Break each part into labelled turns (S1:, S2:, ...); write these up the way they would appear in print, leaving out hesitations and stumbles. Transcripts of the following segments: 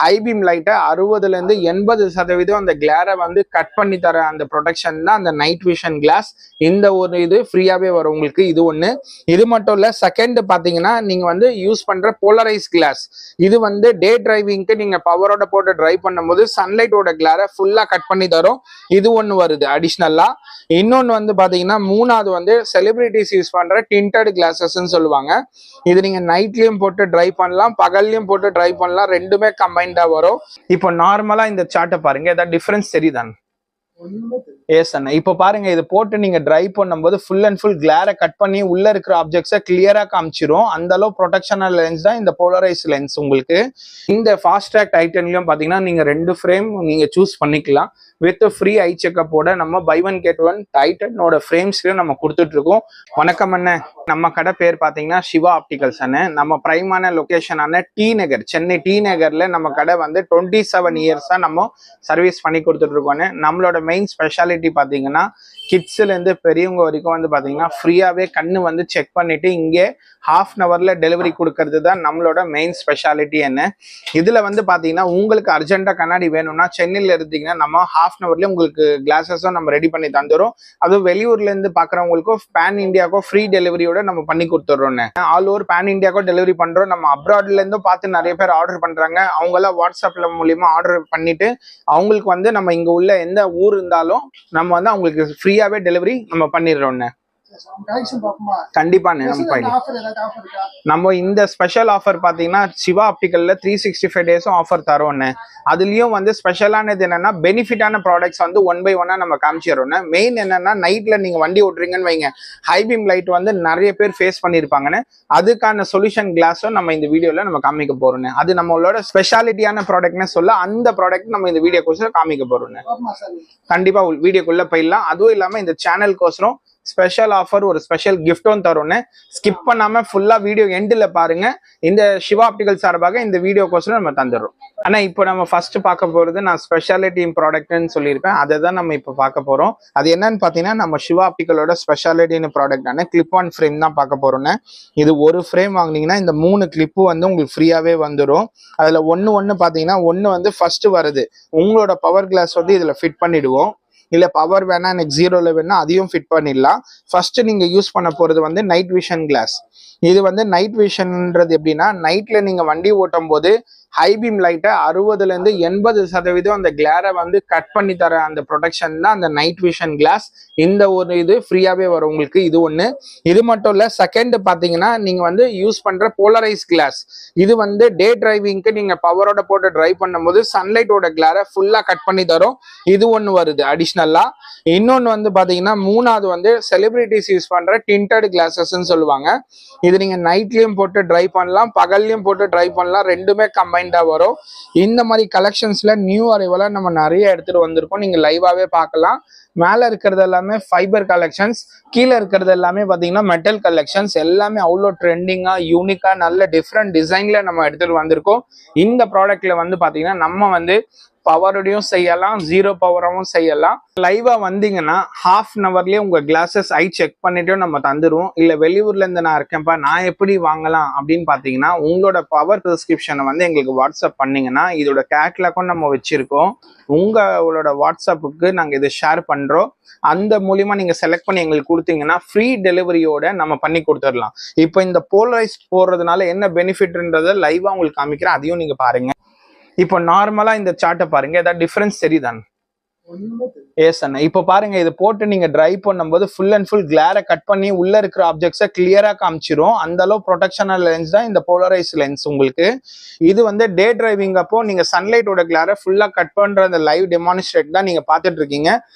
S1: High beam லைட்டை 60லேருந்து 80% அந்த கிளாரை வந்து கட் பண்ணி தர அந்த ப்ரொடெக்ஷன் தான் அந்த நைட் விஷன் கிளாஸ். இந்த ஒரு இது ஃப்ரீயாவே வரும் உங்களுக்கு. இது ஒன்று. இது மட்டும் இல்லை, செகண்ட் பார்த்தீங்கன்னா நீங்கள் வந்து யூஸ் பண்ணுற போலரைஸ் கிளாஸ். இது வந்து டே டிரைவிங்க்கு நீங்கள் பவரோட போட்டு டிரைவ் பண்ணும்போது சன்லைட்டோட கிளாரை ஃபுல்லாக கட் பண்ணி தரும். இது ஒன்று வருது அடிஷ்னலா. இன்னொன்று வந்து பார்த்தீங்கன்னா மூணாவது வந்து செலிபிரிட்டிஸ் யூஸ் பண்ணுற டிண்டட் கிளாஸஸ்ன்னு சொல்லுவாங்க. இது நீங்கள் நைட்லேயும் போட்டு டிரைவ் பண்ணலாம், பகல்லையும் போட்டு டிரைவ் பண்ணலாம், ரெண்டுமே கம்பைண்டாக வரும். இப்போ நார்மலாக இந்த சார்ட்டை பாருங்க, ஏதாவது டிஃப்ரென்ஸ் தெரியுதான்? எஸ் அண்ணா. இப்போ பாருங்க, இது போட்டு நீங்க டிரைவ் பண்ணும்போது ஃபுல் அண்ட் ஃபுல் கிளாரை கட் பண்ணி உள்ள இருக்கிற ஆப்ஜெக்ட்ஸை கிளியரா காமிச்சிரும். அந்த அளவு ப்ரொடெக்ஷனல் லென்ஸ் தான் இந்த போலரைஸ் லென்ஸ் உங்களுக்கு. இந்த ஃபாஸ்ட் ட்ராக் டைட்டன்லயும் பாத்தீங்கன்னா நீங்க 2 ஃப்ரேம் நீங்க சூஸ் பண்ணிக்கலாம். வித் ஃப்ரீ ஐ செக்கப்போட நம்ம பை ஒன் கெட் ஒன் டைட்டனோட ஃப்ரேம்ஸ்லயும் நம்ம கொடுத்துட்டு இருக்கோம். வணக்கம் அண்ணே. நம்ம கடை பேர் பாத்தீங்கன்னா சிவா ஆப்டிகல்ஸ் அண்ணே. நம்ம பிரைமான லொகேஷனான டி நகர், சென்னை டி நகர்ல நம்ம கடை வந்து 27 இயர்ஸா நம்ம சர்வீஸ் பண்ணி கொடுத்துட்டு இருக்கோம். நம்மளோட மெயின் ஸ்பெஷாலிட்டி பாத்தீங்கன்னா கிட்ஸ்ல இருந்து பெரியவங்க வரைக்கும் வந்து பாத்தீங்கன்னா ஃப்ரீயாவே கண்ணு வந்து செக் பண்ணிட்டு இங்கே ½ டெலிவரி கொடுக்கறது தான் நம்மளோட மெயின் ஸ்பெஷாலிட்டி. என்ன இதுல வந்து பாத்தீங்கன்னா உங்களுக்கு அர்ஜென்ட்டா கண்ணாடி வேணும்னா சென்னையில இருந்தீங்கன்னா நம்ம ½ உங்களுக்கு கிளாஸஸும் நம்ம ரெடி பண்ணி தந்துடும். அதுவும் வெளியூர்ல இருந்து பாக்குறவங்களுக்கும் பேன் இந்தியாவுக்கும் ஃப்ரீ டெலிவரியோட நம்ம பண்ணி கொடுத்துட்றோம். ஆல் ஓவர் பேன் இந்தியாவுக்கும் டெலிவரி பண்றோம். நம்ம அப்ராட்ல இருந்தும் பார்த்து நிறைய பேர் ஆர்டர் பண்றாங்க. அவங்களாம் வாட்ஸ்அப்ல மூலியமா ஆர்டர் பண்ணிட்டு அவங்களுக்கு வந்து நம்ம இங்க உள்ள எந்த ஊர் இருந்தாலும் நம்ம வந்து அவங்களுக்கு ஃப்ரீயாவே டெலிவரி நம்ம பண்ணிடுறோம். கண்டிப்பா நம்ம இந்த ஸ்பெஷல் ஆஃபர் பாத்தீங்கன்னா சிவா ஆப்டிகல்ல 365 டேஸும் ஆஃபர் தரோம். அதுலயும் வந்து ஸ்பெஷலானது என்னன்னா பெனிஃபிட்டான ப்ராடக்ட்ஸ் வந்து 1 by 1 நம்ம காமிச்சிடறோம். மெயின் என்னன்னா நைட்ல நீங்க வண்டி ஓட்டுறீங்கன்னு வைங்க, ஹை பீம் லைட் வந்து நிறைய பேர் ஃபேஸ் பண்ணிருப்பாங்கன்னு, அதுக்கான சொல்யூஷன் கிளாஸும் நம்ம இந்த வீடியோல நம்ம காமிக்க போறோம். அது நம்மளோட ஸ்பெஷாலிட்டியான ப்ராடக்ட்னு சொல்ல அந்த ப்ராடக்ட் நம்ம இந்த வீடியோக்கோசரம் காமிக்க போறோம். கண்டிப்பா வீடியோக்குள்ள போயிடலாம். அதுவும் இல்லாம இந்த சேனலுக்கோசரம் ஸ்பெஷல் ஆஃபர், ஒரு ஸ்பெஷல் கிஃப்டும் தரோன்னு. ஸ்கிப் பண்ணாம ஃபுல்லா வீடியோ எண்டில் பாருங்க. இந்த சிவா ஆப்டிகல் சார்பாக இந்த வீடியோக்கோசரம் நம்ம தந்துடுறோம். ஆனா இப்போ நம்ம ஃபர்ஸ்ட் பார்க்க போறது நான் ஸ்பெஷாலிட்டி ப்ராடக்ட்னு சொல்லியிருப்பேன், அதை தான் நம்ம இப்போ பார்க்க போறோம். அது என்னன்னு பாத்தீங்கன்னா நம்ம சிவா ஆப்டிகலோட ஸ்பெஷாலிட்டின்னு ப்ராடக்டான கிளிப் ஆன் ஃப்ரேம் தான் பார்க்க போறோம். இது ஒரு ஃப்ரேம் வாங்கினீங்கன்னா இந்த 3 கிளிப்பு வந்து உங்களுக்கு ஃப்ரீயாவே வந்துடும். அதுல ஒன்னு பாத்தீங்கன்னா ஒன்னு வந்து ஃபர்ஸ்ட் வருது, உங்களோட பவர் கிளாஸ் வந்து இதுல ஃபிட் பண்ணிடுவோம். இல்ல பவர் வேணா எனக்கு 0ல வேணா அதையும் ஃபிட் பண்ணிடலாம். ஃபர்ஸ்ட் நீங்க யூஸ் பண்ண போறது வந்து நைட் விஷன் கிளாஸ். இது வந்து நைட் விஷன்ன்றது எப்படின்னா நைட்ல நீங்க வண்டி ஓட்டும் போது ஹை பீம் லைட்டை 60லேருந்து 80% அந்த கிளாரை வந்து கட் பண்ணி தர அந்த ப்ரொடெக்ஷன் தான் அந்த நைட் விஷன் கிளாஸ். இந்த ஒரு இது ஃப்ரீயாவே வரும் உங்களுக்கு. இது ஒன்று. இது மட்டும் இல்லை, செகண்ட் பார்த்தீங்கன்னா நீங்க வந்து யூஸ் பண்ற போலரைஸ் கிளாஸ். இது வந்து டே டிரைவிங்க்கு நீங்க பவரோட போட்டு டிரைவ் பண்ணும்போது சன்லைட்டோட கிளாரை ஃபுல்லா கட் பண்ணி தரும். இது ஒன்று வருது அடிஷ்னலா. இன்னொன்று வந்து பாத்தீங்கன்னா மூணாவது வந்து செலிபிரிட்டிஸ் யூஸ் பண்ற டிண்டட் கிளாஸஸ்ன்னு சொல்லுவாங்க. இது நீங்க நைட்லயும் போட்டு டிரைவ் பண்ணலாம், பகல்லையும் போட்டு டிரைவ் பண்ணலாம், ரெண்டுமே கம்பைண்டா வரும். இந்த மாதிரி கலெக்ஷன்ஸ்ல நியூ அரைவலா நம்ம நிறைய எடுத்துட்டு வந்திருக்கோம். நீங்க லைவாவே பார்க்கலாம். மேல இருக்கிறது எல்லாமே ஃபைபர் கலெக்ஷன்ஸ், கீழே இருக்கிறது எல்லாமே பாத்தீங்கன்னா மெட்டல் கலெக்ஷன்ஸ். எல்லாமே அவ்வளோ ட்ரெண்டிங்கா யூனிக்கா நல்ல டிஃப்ரெண்ட் டிசைன்ல நம்ம எடுத்துட்டு வந்திருக்கோம். இந்த ப்ராடக்ட்ல வந்து பாத்தீங்கன்னா நம்ம வந்து பவரோடையும் செய்யலாம், 0 பவராகவும் செய்யலாம். லைவா வந்தீங்கன்னா ½ உங்க கிளாஸஸ் ஐ செக் பண்ணிட்டு நம்ம தந்துருவோம். இல்ல வெளியூர்ல இருந்து நான் இருக்கேன்ப்பா, நான் எப்படி வாங்கலாம் அப்படின்னு பாத்தீங்கன்னா உங்களோட பவர் பிரிஸ்கிரிப்ஷனை வந்து எங்களுக்கு வாட்ஸ்அப் பண்ணீங்கன்னா இதோட கேட்லாக்கும் நம்ம வச்சிருக்கோம். உங்களோட வாட்ஸ்அப்புக்கு நாங்க இதை ஷேர் பண்றோம். அந்த மூலியமா நீங்க செலக்ட் பண்ணி எங்களுக்கு கொடுத்தீங்கன்னா ஃப்ரீ டெலிவரியோட நம்ம பண்ணி கொடுத்துடலாம். இப்போ இந்த போலரைஸ் போடுறதுனால என்ன பெனிஃபிட்ன்றத லைவா உங்களுக்கு காமிக்கிறேன், அதையும் நீங்க பாருங்க. இப்போ நார்மலா இந்த சார்ட்டை பாருங்க, ஏதாவது டிஃபரன்ஸ் தெரியுதான்? எஸ் அண்ணா. இப்போ பாருங்க, இது போட்டு நீங்க டிரைவ் பண்ணும்போது ஃபுல் அண்ட் ஃபுல் கிளாரை கட் பண்ணி உள்ள இருக்கிற ஆப்ஜெக்ட்ஸை கிளியரா காமிச்சிரும். அந்த அளவு ப்ரொடெக்ஷனல் லென்ஸ் தான் இந்த போலரைஸ் லென்ஸ் உங்களுக்கு. இது வந்து டே டிரைவிங் அப்போ நீங்க சன்லைட்டோட கிளாரை ஃபுல்லா கட் பண்ற அந்த லைவ் டெமான்ஸ்ட்ரேட் தான் நீங்க பார்த்துட்டு இருக்கீங்க.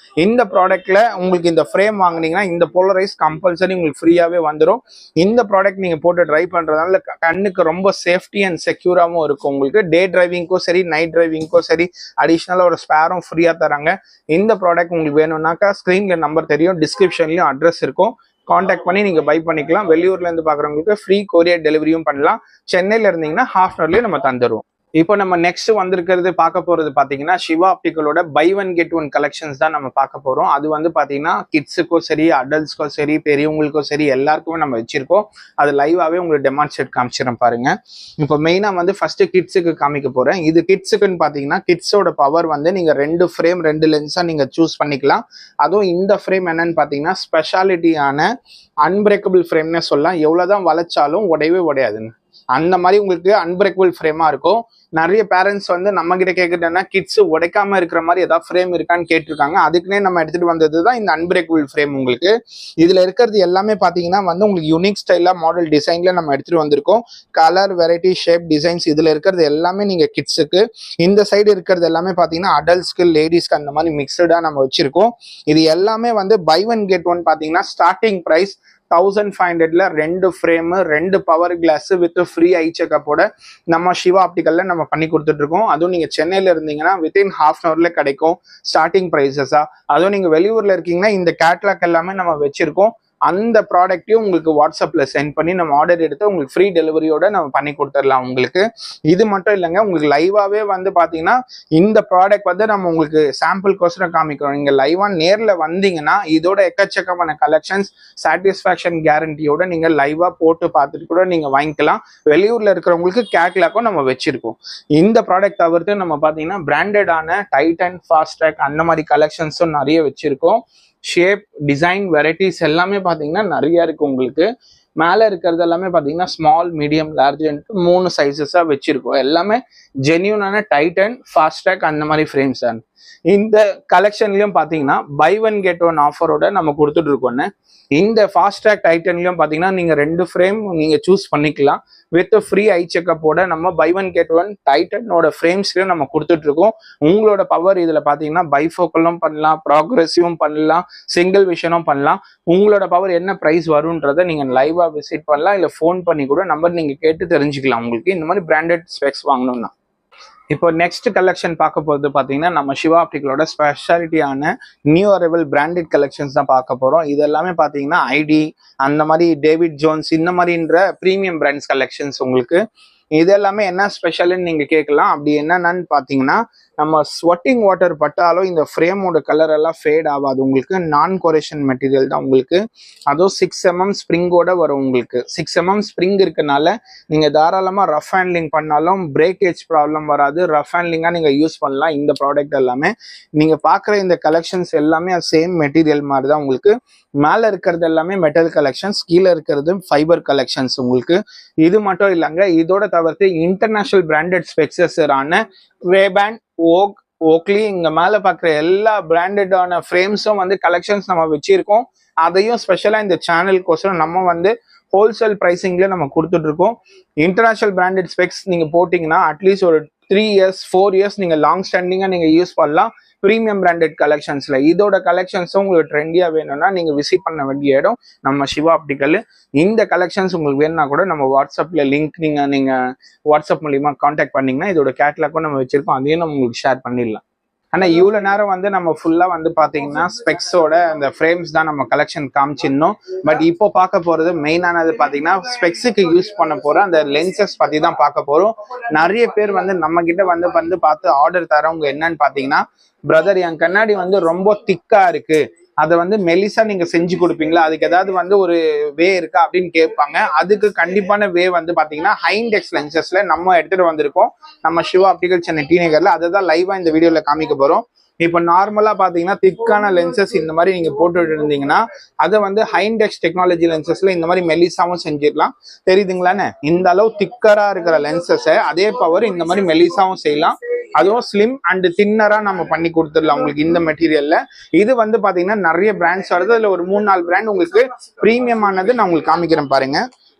S1: இந்த ப்ராடக்ட்ல உங்களுக்கு இந்த ஃப்ரேம் வாங்கினீங்கன்னா இந்த போலரைஸ் கம்பல்சரி உங்களுக்கு ஃப்ரீயாவே வந்துடும். இந்த ப்ராடக்ட் நீங்க போட்டு டிரைவ் பண்றதுனால கண்ணுக்கு ரொம்ப சேஃப்டி அண்ட் செக்யூராகவும் இருக்கும். உங்களுக்கு டே டிரைவிங்க்கும் சரி நைட் டிரைவிங்க்கும் சரி அடிஷ்னலா ஒரு ஸ்பேரும் ஃப்ரீயா தராங்க. இந்த ப்ராடக்ட் உங்களுக்கு வேணும்னாக்கா ஸ்கிரீன்ல நம்பர் தெரியும், டிஸ்கிரிப்ஷன்லயும் அட்ரஸ் இருக்கும், கான்டாக்ட் பண்ணி நீங்க பை பண்ணிக்கலாம். வெளியூர்ல இருந்து பாக்குறவங்களுக்கு ஃப்ரீ கொரியர் டெலிவரியும் பண்ணலாம். சென்னையில இருந்தீங்கன்னா ½ நம்ம தந்துருவோம். இப்போ நம்ம நெக்ஸ்ட் வந்திருக்கிறது பார்க்க போறது பாத்தீங்கன்னா சிவா ஆப்டிக்கலோட buy one get one collections தான் நம்ம பார்க்க போறோம். அது வந்து பாத்தீங்கன்னா கிட்ஸுக்கும் சரி, அடல்ட்ஸ்க்கும் சரி, பெரியவங்களுக்கும் சரி, எல்லாருக்குமே நம்ம வச்சிருக்கோம். அது லைவாவே உங்களுக்கு டெமான்ஸ்ட்ரேட் காமிச்சிடும் பாருங்க. இப்போ மெயினா வந்து ஃபர்ஸ்ட் கிட்ஸுக்கு காமிக்க போறேன். இது கிட்ஸுக்குன்னு பாத்தீங்கன்னா கிட்ஸோட பவர் வந்து நீங்க 2 ஃப்ரேம் 2 லென்ஸா நீங்க சூஸ் பண்ணிக்கலாம். அதுவும் இந்த ஃப்ரேம் என்னன்னு பாத்தீங்கன்னா ஸ்பெஷாலிட்டியான அன்பிரேக்கபிள் ஃப்ரேம்னு சொல்லலாம். எவ்வளவுதான் வளைச்சாலும் உடையவே உடையாதுன்னு அந்த மாதிரி உங்களுக்கு அன்பிரேக்கபிள் ஃப்ரேமா இருக்கும். நிறைய பேரண்ட்ஸ் வந்து நம்ம கிட்ட கேட்குறதுன்னா கிட்ஸ் உடைக்காம இருக்கிற மாதிரி ஏதாவது ஃப்ரேம் இருக்கான்னு கேட்டிருக்காங்க. அதுக்குன்னே நம்ம எடுத்துட்டு வந்தது தான் இந்த அன்பிரேக்கபிள் ஃப்ரேம். உங்களுக்கு இதுல இருக்கிறது எல்லாமே பாத்தீங்கன்னா வந்து உங்களுக்கு யூனிக் ஸ்டைலா மாடல் டிசைன்ல நம்ம எடுத்துட்டு வந்திருக்கோம். கலர், வெரைட்டி, ஷேப், டிசைன்ஸ் இதுல இருக்கிறது எல்லாமே நீங்க கிட்ஸுக்கு. இந்த சைடு இருக்கிறது எல்லாமே பாத்தீங்கன்னா அடல்ட்ஸ்க்கு, லேடிஸ்க்கு அந்த மாதிரி மிக்சடா நம்ம வச்சிருக்கோம். இது எல்லாமே வந்து பை ஒன் கெட் ஒன் பாத்தீங்கன்னா ஸ்டார்டிங் பிரைஸ் 1500ல 2 frame, 2 power glass with free eye செக்கப்போட நம்ம சிவா ஆப்டிக்கல்ல நம்ம பண்ணி கொடுத்துட்டு இருக்கோம். அதுவும் நீங்க சென்னையில இருந்தீங்கன்னா வித்தின் ஹாஃப் அன் ஹவர்ல கிடைக்கும் ஸ்டார்டிங் பிரைசஸா. அதுவும் நீங்க வெளியூர்ல இருக்கீங்கன்னா இந்த கேட்லாக் எல்லாமே நம்ம வச்சிருக்கோம். அந்த ப்ராடக்ட்டையும் உங்களுக்கு வாட்ஸ்அப்ல சென்ட் பண்ணி நம்ம ஆர்டர் எடுத்து உங்களுக்கு ஃப்ரீ டெலிவரியோட நம்ம பண்ணி கொடுத்துடலாம் உங்களுக்கு. இது மட்டும் இல்லைங்க, உங்களுக்கு லைவாவே வந்து பாத்தீங்கன்னா இந்த ப்ராடக்ட் வந்து நம்ம உங்களுக்கு சாம்பிள் கோசரம் காமிக்கிறோம். நீங்க லைவா நேர்ல வந்தீங்கன்னா இதோட எக்கச்சக்கமான கலெக்ஷன்ஸ் சாட்டிஸ்ஃபேக்ஷன் கேரண்டியோட நீங்க லைவா போட்டு பார்த்துட்டு கூட நீங்க வாங்கிக்கலாம். வெளியூர்ல இருக்கிறவங்களுக்கு கேட்லாக்கும் நம்ம வச்சிருக்கோம். இந்த ப்ராடக்ட் தவிர்த்து நம்ம பாத்தீங்கன்னா பிராண்டடான டைட்டன், ஃபாஸ்ட்ராக் அந்த மாதிரி கலெக்ஷன்ஸும் நிறைய வச்சிருக்கோம். ஷேப், டிசைன், வெரைட்டிஸ் எல்லாமே பாத்தீங்கன்னா நிறைய இருக்கு உங்களுக்கு. மேல இருக்கிறது எல்லாமே பாத்தீங்கன்னா ஸ்மால், மீடியம், லார்ஜ் 3 சைஸஸா வச்சிருக்கோம். எல்லாமே ஜென்யூனான டைட்டன், ஃபாஸ்ட்ராக் அந்த மாதிரி ஃப்ரேம்ஸ் தான். இந்த கலெக்ஷன்லயும் பாத்தீங்கன்னா பை ஒன் கெட் ஒன் ஆஃபரோட நம்ம கொடுத்துட்டு இருக்கோம்னு. இந்த ஃபாஸ்ட்ராக் டைட்டன்லயும் பாத்தீங்கன்னா நீங்க 2 ஃப்ரேம் நீங்க சூஸ் பண்ணிக்கலாம். வித் ஃப்ரீ ஐ செக்கப்போட நம்ம பை ஒன் கெட் ஒன் டைட்டனோட ஃப்ரேம்ஸ்லயும் நம்ம கொடுத்துட்டு இருக்கோம். உங்களோட பவர் இதுல பாத்தீங்கன்னா பைஃபோக்கலும் பண்ணலாம், ப்ராக்ரெசிவும் பண்ணலாம், சிங்கிள் விஷனும் பண்ணலாம். உங்களோட பவர் என்ன பிரைஸ் வரும்ன்றதை நீங்க லைவா விசிட் பண்ணலாம், இல்ல ஃபோன் பண்ணி கூட நம்பர் நீங்க கேட்டு தெரிஞ்சுக்கலாம். உங்களுக்கு இந்த மாதிரி பிராண்டட் ஸ்பெக்ஸ் வாங்கணும்னா. இப்போ நெக்ஸ்ட் கலெக்ஷன் பார்க்க போகிறது பார்த்தீங்கன்னா நம்ம சிவா ஆப்டிக்கலோட ஸ்பெஷாலிட்டியான நியூ அரைவல் பிராண்டட் கலெக்ஷன்ஸ் தான் பார்க்க போகிறோம். இது எல்லாமே பார்த்தீங்கன்னா ஐடி, அந்த மாதிரி டேவிட் ஜோன்ஸ் இந்த மாதிரின்ற ப்ரீமியம் பிராண்ட்ஸ் கலெக்ஷன்ஸ் உங்களுக்கு. இது எல்லாமே என்ன ஸ்பெஷல்னு நீங்க கேட்கலாம். அப்படி என்னன்னு பாத்தீங்கன்னா நம்ம ஸ்வெட்டிங் வாட்டர் பட்டாலும் இந்த ஃப்ரேமோட கலர் எல்லாம் ஃபேட் ஆகாது. உங்களுக்கு நான் கொரேஷன் மெட்டீரியல் தான் உங்களுக்கு. அதுவும் 6mm ஸ்ப்ரிங்கோட வரும். உங்களுக்கு 6mm ஸ்ப்ரிங் இருக்கனால நீங்க தாராளமா ரஃப் ஹேண்ட்லிங் பண்ணாலும் பிரேக்கேஜ் ப்ராப்ளம் வராது. ரஃப் ஹேண்ட்லிங்கா நீங்க யூஸ் பண்ணலாம். இந்த ப்ராடக்ட் எல்லாமே நீங்க பாக்குற இந்த கலெக்ஷன்ஸ் எல்லாமே சேம் மெட்டீரியல் மாதிரி தான் உங்களுக்கு. மேல இருக்கிறது எல்லாமே மெட்டல் கலெக்ஷன்ஸ், கீழே இருக்கிறது ஃபைபர் கலெக்ஷன்ஸ் உங்களுக்கு. இது மட்டும் இல்லைங்க, இதோட தவிர்த்து இன்டர்நேஷனல் பிராண்டட் ஸ்பெக்ஸஸரான ரேபான், ஓக்லி, இங்க மேல பாக்குற எல்லா பிராண்டடான ஃப்ரேம்ஸும் வந்து கலெக்ஷன்ஸ் நம்ம வச்சிருக்கோம். அதையும் ஸ்பெஷலா இந்த சேனலுக்கோசரம் நம்ம வந்து ஹோல்சேல் பிரைசிங்ல நம்ம கொடுத்துட்டு இருக்கோம். இன்டர்நேஷனல் பிராண்டட் ஸ்பெக்ஸ் நீங்க போட்டீங்கன்னா அட்லீஸ்ட் ஒரு 3 years 4 years நீங்க லாங் ஸ்டாண்டிங்கா நீங்க யூஸ் பண்ணலாம். ப்ரீமியம் பிராண்டட் கலெக்ஷன்ஸ்ல இதோட கலெக்ஷன்ஸும் உங்களுக்கு ட்ரெண்டியா வேணும்னா நீங்க விசிட் பண்ண வேண்டிய இடம் நம்ம சிவா ஆப்டிக்கல். இந்த கலெக்ஷன்ஸ் உங்களுக்கு வேணும்னா கூட நம்ம வாட்ஸ்அப்ல லிங்க் நீங்க வாட்ஸ்அப் மூலியமா கான்டாக்ட் பண்ணீங்கன்னா இதோட கேட்லாக்கும் நம்ம வச்சிருக்கோம், அதையும் நம்ம உங்களுக்கு ஷேர் பண்ணிடலாம். ஆனா இவ்வளவு நேரம் வந்து நம்ம ஃபுல்லா வந்து பாத்தீங்கன்னா ஸ்பெக்ஸோட அந்த ஃப்ரேம்ஸ் தான் நம்ம கலெக்ஷன் காமிச்சிருந்தோம். பட் இப்போ பார்க்க போறது மெயினானது பாத்தீங்கன்னா ஸ்பெக்ஸுக்கு யூஸ் பண்ண போற அந்த லென்சஸ் பத்தி தான் பார்க்க போறோம். நிறைய பேர் வந்து நம்ம கிட்ட வந்து பார்த்து ஆர்டர் தரவங்க என்னன்னு பாத்தீங்கன்னா, பிரதர் என் கண்ணாடி வந்து ரொம்ப திக்கா இருக்கு, அதை வந்து மெலிசா நீங்க செஞ்சு கொடுப்பீங்களா, அதுக்கு ஏதாவது வந்து ஒரு வே இருக்கா அப்படின்னு கேட்பாங்க. அதுக்கு கண்டிப்பான வே வந்து பாத்தீங்கன்னா ஹைண்டெக்ஸ் லென்சஸ்ல நம்ம எடுத்துட்டு வந்திருக்கோம் நம்ம சிவா ஆப்டிக்கல் சென்னை டீநகர்ல. அதை தான் லைவா இந்த வீடியோல காமிக்க போறோம். இப்போ நார்மலா பாத்தீங்கன்னா திக்கான லென்சஸ் இந்த மாதிரி நீங்க போட்டுட்டு இருந்தீங்கன்னா அதை வந்து ஹைண்டெக்ஸ் டெக்னாலஜி லென்சஸ்ல இந்த மாதிரி மெலிசாவும் செஞ்சிடலாம். தெரியுதுங்களான்னு? இந்த அளவு திக்கரா இருக்கிற லென்சஸை அதே பவர் இந்த மாதிரி மெலிசாவும் செய்யலாம். அதுவும் ஸ்லிம் அண்ட் தின்னரா நம்ம பண்ணி கொடுத்துடலாம் உங்களுக்கு இந்த மெட்டீரியல்ல. இது வந்து பாத்தீங்கன்னா நிறைய பிராண்ட்ஸ் வருது. அதுல ஒரு 3-4 பிராண்ட் உங்களுக்கு பிரீமியம் ஆனது நான் உங்களுக்கு காமிக்கிறேன் பாருங்க.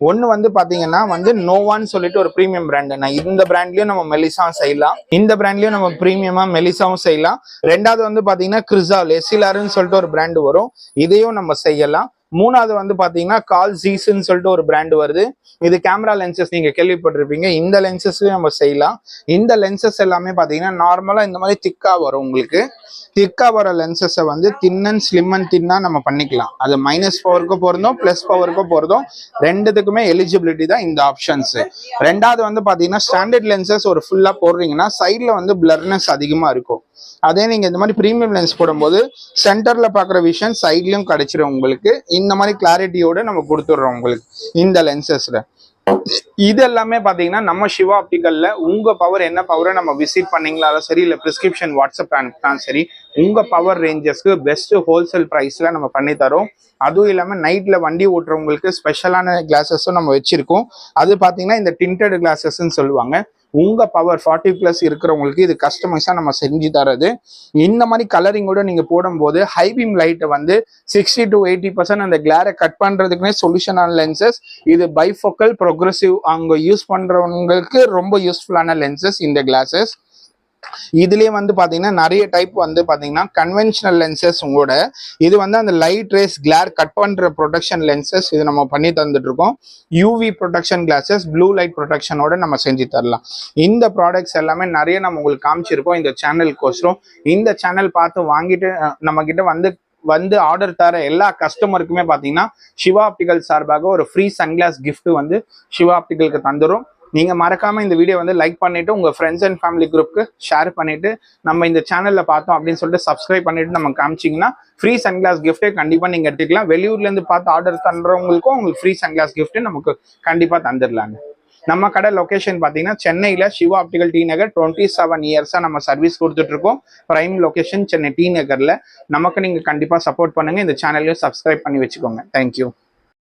S1: ஒன்னு வந்து பாத்தீங்கன்னா வந்து நோவான்னு சொல்லிட்டு ஒரு பிரீமியம் பிராண்ட். இந்த பிராண்ட்லயும் நம்ம மெலிசாவும் செய்யலாம், இந்த பிராண்ட்லயும் நம்ம பிரீமியமா மெலிசாவும் செய்யலாம். ரெண்டாவது வந்து பாத்தீங்கன்னா கிறிசால் எஸ்எல்ஆர்னு சொல்லிட்டு ஒரு பிராண்ட் வரும், இதையும் நம்ம செய்யலாம். மூணாவது வந்து பாத்தீங்கன்னா கால் ஜீஸ்ன்னு சொல்லிட்டு ஒரு பிராண்ட் வருது. இது கேமரா லென்சஸ் நீங்க கேள்விப்பட்டிருப்பீங்க. இந்த லென்சஸ்லயும் நம்ம செய்யலாம். இந்த லென்சஸ் எல்லாமே பாத்தீங்கன்னா நார்மலா இந்த மாதிரி திக்கா வரும். உங்களுக்கு திக்கா வர லென்சஸை வந்து தின் அண்ட் ஸ்லிம் அண்ட் தின்னா நம்ம பண்ணிக்கலாம். அது மைனஸ் பவருக்கும் பொருந்தும் பிளஸ் பவருக்கும் பொருந்தும், ரெண்டுத்துக்குமே எலிஜிபிலிட்டி தான் இந்த ஆப்ஷன்ஸ். ரெண்டாவது வந்து பாத்தீங்கன்னா ஸ்டாண்டர்ட் லென்சஸ் ஒரு ஃபுல்லா போடுறீங்கன்னா சைட்ல வந்து பிளர்னஸ் அதிகமா இருக்கும். அதே நீங்க இந்த மாதிரி பிரீமியம் லென்ஸ் போடும்போது சென்டர்ல பாக்குற விஷன் சைட்லயும் கிடைச்சிரும் உங்களுக்கு. இந்த மாதிரி கிளாரிட்டியோட நம்ம கொடுத்துடுறோம் உங்களுக்கு இந்த லென்சஸ்ல. இது எல்லாமே பாத்தீங்கன்னா நம்ம சிவா ஆப்டிகல்ல உங்க பவர் என்ன பவரை நம்ம விசிட் பண்ணீங்களாலும் சரி, இல்ல பிரிஸ்கிரிப்ஷன் வாட்ஸ்அப் அனுப்பினாலும் சரி, உங்க பவர் ரேஞ்சஸ்க்கு பெஸ்ட் ஹோல்சேல் பிரைஸ்ல நம்ம பண்ணி தரோம். அதுவும் இல்லாம நைட்ல வண்டி ஓட்டுறவங்களுக்கு ஸ்பெஷலான கிளாஸஸும் நம்ம வச்சிருக்கோம். அது பாத்தீங்கன்னா இந்த டிண்டட் கிளாஸஸ்ன்னு சொல்லுவாங்க. உங்க பவர் 40+ இருக்கிறவங்களுக்கு இது கஸ்டமைஸா நம்ம செஞ்சு தரது. இந்த மாதிரி கலரிங்கோட நீங்க போடும்போது ஹை பீம் லைட்டை வந்து 60 to 80% அந்த கிளாரை கட் பண்றதுக்குனே சொல்யூஷனான லென்சஸ். இது பைஃபோக்கல் ப்ரோக்ரஸிவ் அங்க யூஸ் பண்றவங்களுக்கு ரொம்ப யூஸ்ஃபுல்லான லென்சஸ் இந்த கிளாஸஸ். இதுலயே வந்து பாத்தீங்கன்னா நிறைய டைப் வந்து பாத்தீங்கன்னா கன்வென்ஷனல் லென்சஸ் உங்களோட. இது வந்து அந்த லைட் ரேஸ் கிளார் கட் பண்ற ப்ரொடெக்ஷன் லென்சஸ் இது நம்ம பண்ணி தந்துட்டு இருக்கோம். UV protection glasses, blue light ப்ரொடெக்ஷனோட நம்ம செஞ்சு தரலாம். இந்த ப்ராடக்ட்ஸ் எல்லாமே நிறைய நம்ம உங்களுக்கு காமிச்சிருக்கோம் இந்த சேனலுக்கோசரம். இந்த சேனல் பார்த்து வாங்கிட்டு நம்ம கிட்ட வந்து ஆர்டர் தர எல்லா கஸ்டமருக்குமே பாத்தீங்கன்னா சிவா ஆப்டிகல் சார்பாக ஒரு ஃப்ரீ சன்கிளாஸ் கிஃப்ட் வந்து சிவா ஆப்டிகலுக்கு தந்துரும். நீங்க மறக்காம இந்த வீடியோ வந்து லைக் பண்ணிட்டு உங்க ஃப்ரெண்ட்ஸ் அண்ட் ஃபேமிலி குரூப்க்கு ஷேர் பண்ணிட்டு நம்ம இந்த சேனல்ல பார்த்தோம் அப்படின்னு சொல்லிட்டு சப்ஸ்கிரைப் பண்ணிட்டு நம்ம காமிச்சிங்கன்னா ஃப்ரீ சன்கிளாஸ் கிஃப்டே கண்டிப்பா நீங்க எடுத்துக்கலாம். வெளியூர்ல இருந்து பார்த்து ஆர்டர் தந்துறவங்களுக்கும் உங்களுக்கு ஃப்ரீ சன்கிளாஸ் கிஃப்ட் நமக்கு கண்டிப்பா தந்துடலாங்க. நம்ம கடை லொகேஷன் பாத்தீங்கன்னா சென்னையில சிவா ஆப்டிகல் டி நகர் 27 இயர்ஸா நம்ம சர்வீஸ் கொடுத்துட்டு இருக்கோம். பிரைம் லொகேஷன் சென்னை டி நகர்ல. நமக்கு நீங்க கண்டிப்பா சப்போர்ட் பண்ணுங்க. இந்த சேனலையும் சப்ஸ்கிரைப் பண்ணி வச்சுக்கோங்க. தேங்க்யூ.